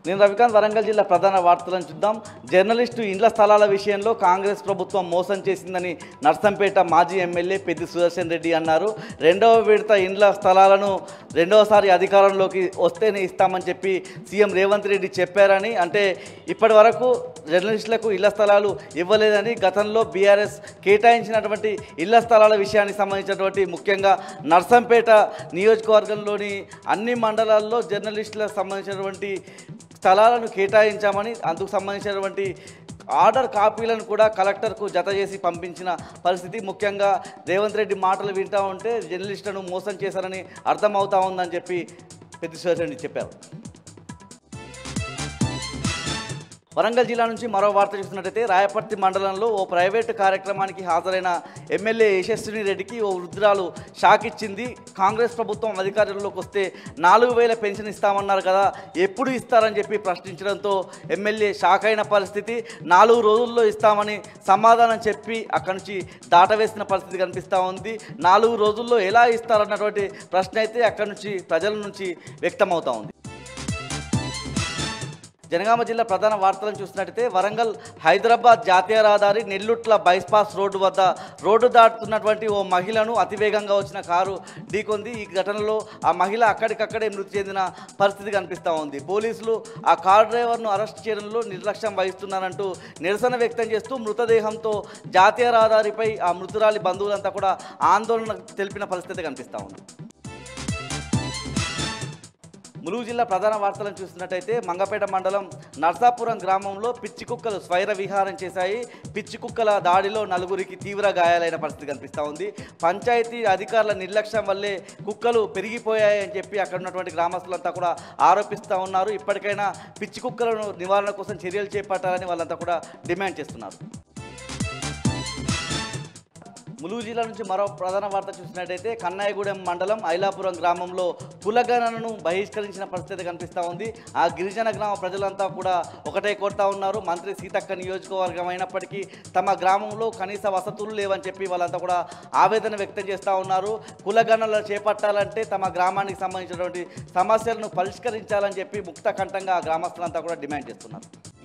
నేను రవికాంత్ వరంగల్ జిల్లా ప్రధాన వార్తలను చూద్దాం. జర్నలిస్టు ఇండ్ల స్థలాల విషయంలో కాంగ్రెస్ ప్రభుత్వం మోసం చేసిందని నర్సంపేట మాజీ ఎమ్మెల్యే పెద్ది సుదర్శన్ రెడ్డి అన్నారు. రెండవ విడత ఇండ్ల స్థలాలను రెండవసారి అధికారంలోకి వస్తేనే ఇస్తామని చెప్పి సీఎం రేవంత్ రెడ్డి చెప్పారని, అంటే ఇప్పటి వరకు జర్నలిస్టులకు ఇళ్ల స్థలాలు ఇవ్వలేదని, గతంలో బీఆర్ఎస్ కేటాయించినటువంటి ఇళ్ల స్థలాల విషయానికి సంబంధించినటువంటి ముఖ్యంగా నర్సంపేట నియోజకవర్గంలోని అన్ని మండలాల్లో జర్నలిస్టులకు సంబంధించినటువంటి స్థలాలను కేటాయించామని, అందుకు సంబంధించినటువంటి ఆర్డర్ కాపీలను కూడా కలెక్టర్కు జత చేసి పంపించిన పరిస్థితి. ముఖ్యంగా రేవంత్ రెడ్డి మాటలు వింటూ ఉంటే జర్నలిస్టులను మోసం చేశారని అర్థమవుతా ఉందని చెప్పి పెద్ది సుదర్శన్ రెడ్డి చెప్పారు. వరంగల్ జిల్లా నుంచి మరో వార్త చూసినట్టయితే రాయపర్తి మండలంలో ఓ ప్రైవేటు కార్యక్రమానికి హాజరైన ఎమ్మెల్యే యశస్విని రెడ్డికి ఓ వృద్ధురాలు షాక్ ఇచ్చింది. కాంగ్రెస్ ప్రభుత్వం అధికారంలోకి వస్తే 4,000 పెన్షన్ ఇస్తామన్నారు కదా, ఎప్పుడు ఇస్తారని చెప్పి ప్రశ్నించడంతో ఎమ్మెల్యే షాక్ అయిన పరిస్థితి. 4 రోజుల్లో ఇస్తామని సమాధానం చెప్పి అక్కడి నుంచి దాటవేసిన పరిస్థితి కనిపిస్తూ ఉంది. 4 రోజుల్లో ఎలా ఇస్తారన్నటువంటి ప్రశ్న అయితే అక్కడి నుంచి ప్రజల నుంచి వ్యక్తమవుతూ ఉంది. జనగామ జిల్లా ప్రధాన వార్తలను చూసినట్టయితే వరంగల్ హైదరాబాద్ జాతీయ రహదారి నెల్లుట్ల బైపాస్ రోడ్డు వద్ద రోడ్డు దాటుతున్నటువంటి ఓ మహిళను అతివేగంగా వచ్చిన కారు ఢీకొంది. ఈ ఘటనలో ఆ మహిళ అక్కడికక్కడే మృతి చెందిన పరిస్థితి కనిపిస్తూ ఉంది. పోలీసులు ఆ కారు డ్రైవర్ను అరెస్ట్ చేయడంలో నిర్లక్ష్యం వహిస్తున్నారంటూ నిరసన వ్యక్తం చేస్తూ మృతదేహంతో జాతీయ రహదారిపై ఆ మృతురాలి బంధువులంతా కూడా ఆందోళన తెలిపిన పరిస్థితి కనిపిస్తూ ఉంది. ములుగు జిల్లా ప్రధాన వార్తలను చూసినట్టయితే మంగపేట మండలం నర్సాపురం గ్రామంలో పిచ్చి కుక్కలు స్వైర విహారం చేశాయి. పిచ్చి కుక్కల దాడిలో 4గురికి తీవ్ర గాయాలైన పరిస్థితి కనిపిస్తూ ఉంది. పంచాయతీ అధికారుల నిర్లక్ష్యం వల్లే కుక్కలు పెరిగిపోయాయని చెప్పి అక్కడ ఉన్నటువంటి గ్రామస్తులంతా కూడా ఆరోపిస్తూ ఉన్నారు. ఇప్పటికైనా పిచ్చి కుక్కలను నివారణ కోసం చర్యలు చేపట్టాలని వాళ్ళంతా కూడా డిమాండ్ చేస్తున్నారు. ములుగు జిల్లా నుంచి మరో ప్రధాన వార్త చూసినట్టయితే కన్నాయగూడెం మండలం ఐలాపురం గ్రామంలో కులగణనను బహిష్కరించిన పరిస్థితి కనిపిస్తూ ఉంది. ఆ గిరిజన గ్రామ ప్రజలంతా కూడా ఒకటే కోరుతా ఉన్నారు. మంత్రి సీతక్క నియోజకవర్గం అయినప్పటికీ తమ గ్రామంలో కనీస వసతులు లేవని చెప్పి వాళ్ళంతా కూడా ఆవేదన వ్యక్తం చేస్తూ ఉన్నారు. కులగణనలు చేపట్టాలంటే తమ గ్రామానికి సంబంధించినటువంటి సమస్యలను పరిష్కరించాలని చెప్పి ముక్త కంఠంగా గ్రామస్తులంతా కూడా డిమాండ్ చేస్తున్నారు.